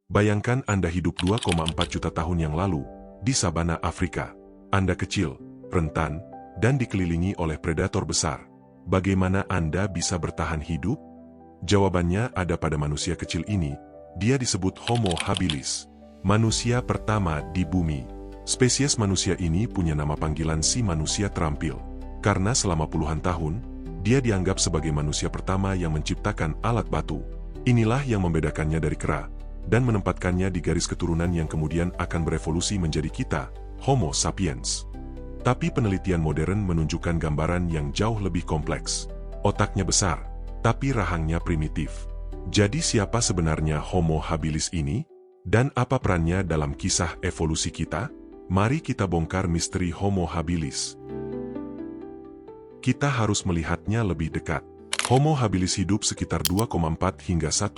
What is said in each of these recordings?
Bayangkan Anda hidup 2,4 juta tahun yang lalu di sabana Afrika. Anda kecil, rentan, dan dikelilingi oleh predator besar. Bagaimana Anda bisa bertahan hidup? Jawabannya ada pada manusia kecil ini. Dia disebut Homo habilis, manusia pertama di bumi. Spesies manusia ini punya nama panggilan si manusia terampil, karena selama puluhan tahun, dia dianggap sebagai manusia pertama yang menciptakan alat batu. Inilah yang membedakannya dari kera, dan menempatkannya di garis keturunan yang kemudian akan berevolusi menjadi kita, Homo sapiens. Tapi penelitian modern menunjukkan gambaran yang jauh lebih kompleks. Otaknya besar, tapi rahangnya primitif. Jadi siapa sebenarnya Homo habilis ini? Dan apa perannya dalam kisah evolusi kita? Mari kita bongkar misteri Homo habilis. Kita harus melihatnya lebih dekat. Homo habilis hidup sekitar 2,4 hingga 1,65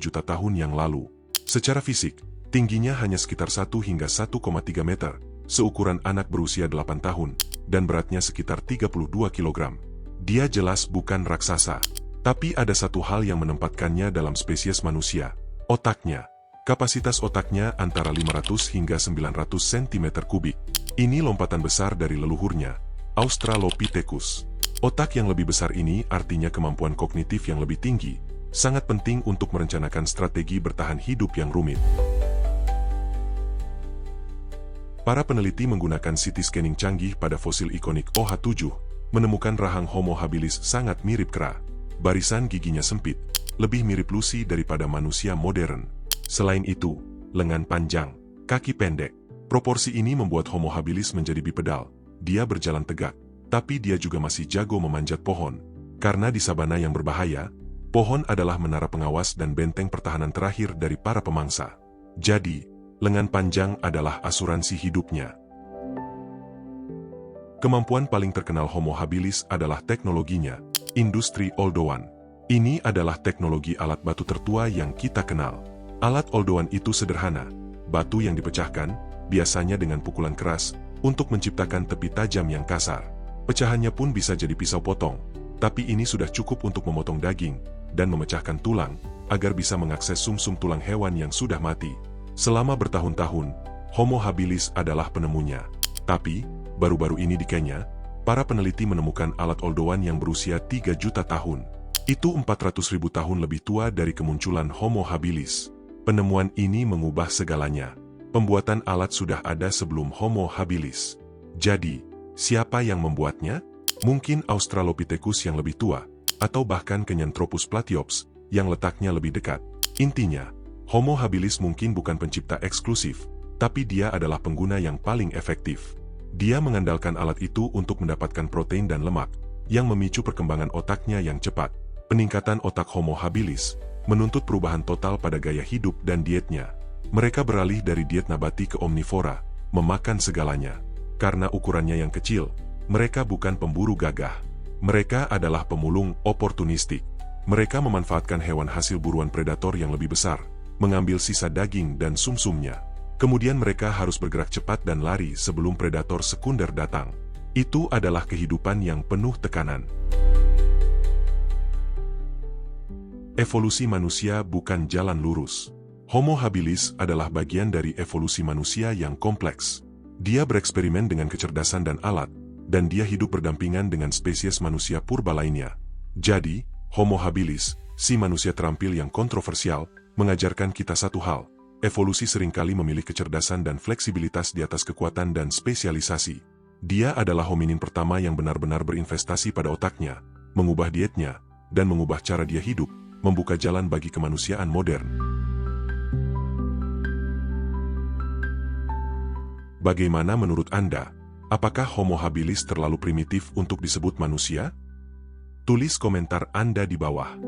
juta tahun yang lalu. Secara fisik, tingginya hanya sekitar 1 hingga 1,3 meter, seukuran anak berusia 8 tahun, dan beratnya sekitar 32 kg. Dia jelas bukan raksasa. Tapi ada satu hal yang menempatkannya dalam spesies manusia, otaknya. Kapasitas otaknya antara 500 hingga 900 cm3. Ini lompatan besar dari leluhurnya, Australopithecus. Otak yang lebih besar ini artinya kemampuan kognitif yang lebih tinggi, sangat penting untuk merencanakan strategi bertahan hidup yang rumit. Para peneliti menggunakan CT scanning canggih pada fosil ikonik OH7, menemukan rahang Homo habilis sangat mirip kera. Barisan giginya sempit, lebih mirip Lucy daripada manusia modern. Selain itu, lengan panjang, kaki pendek. Proporsi ini membuat Homo habilis menjadi bipedal. Dia berjalan tegak, tapi dia juga masih jago memanjat pohon. Karena di sabana yang berbahaya, pohon adalah menara pengawas dan benteng pertahanan terakhir dari para pemangsa. Jadi, lengan panjang adalah asuransi hidupnya. Kemampuan paling terkenal Homo habilis adalah teknologinya, industri oldowan. Ini adalah teknologi alat batu tertua yang kita kenal. Alat oldowan itu sederhana, batu yang dipecahkan, biasanya dengan pukulan keras, untuk menciptakan tepi tajam yang kasar. Pecahannya pun bisa jadi pisau potong, tapi ini sudah cukup untuk memotong daging, dan memecahkan tulang, agar bisa mengakses sumsum tulang hewan yang sudah mati. Selama bertahun-tahun, Homo habilis adalah penemunya. Tapi, baru-baru ini di Kenya, para peneliti menemukan alat oldowan yang berusia 3 juta tahun. Itu 400.000 tahun lebih tua dari kemunculan Homo habilis. Penemuan ini mengubah segalanya. Pembuatan alat sudah ada sebelum Homo habilis. Jadi, siapa yang membuatnya? Mungkin Australopithecus yang lebih tua, atau bahkan Kenyanthropus platyops, yang letaknya lebih dekat. Intinya, Homo habilis mungkin bukan pencipta eksklusif, tapi dia adalah pengguna yang paling efektif. Dia mengandalkan alat itu untuk mendapatkan protein dan lemak, yang memicu perkembangan otaknya yang cepat. Peningkatan otak Homo habilis menuntut perubahan total pada gaya hidup dan dietnya. Mereka beralih dari diet nabati ke omnivora, memakan segalanya. Karena ukurannya yang kecil, mereka bukan pemburu gagah. Mereka adalah pemulung oportunistik. Mereka memanfaatkan hewan hasil buruan predator yang lebih besar, mengambil sisa daging dan sumsumnya. Kemudian mereka harus bergerak cepat dan lari sebelum predator sekunder datang. Itu adalah kehidupan yang penuh tekanan. Evolusi manusia bukan jalan lurus. Homo habilis adalah bagian dari evolusi manusia yang kompleks. Dia bereksperimen dengan kecerdasan dan alat, dan dia hidup berdampingan dengan spesies manusia purba lainnya. Jadi, Homo habilis, si manusia terampil yang kontroversial, mengajarkan kita satu hal. Evolusi seringkali memilih kecerdasan dan fleksibilitas di atas kekuatan dan spesialisasi. Dia adalah hominin pertama yang benar-benar berinvestasi pada otaknya, mengubah dietnya, dan mengubah cara dia hidup, membuka jalan bagi kemanusiaan modern. Bagaimana menurut Anda? Apakah Homo habilis terlalu primitif untuk disebut manusia? Tulis komentar Anda di bawah.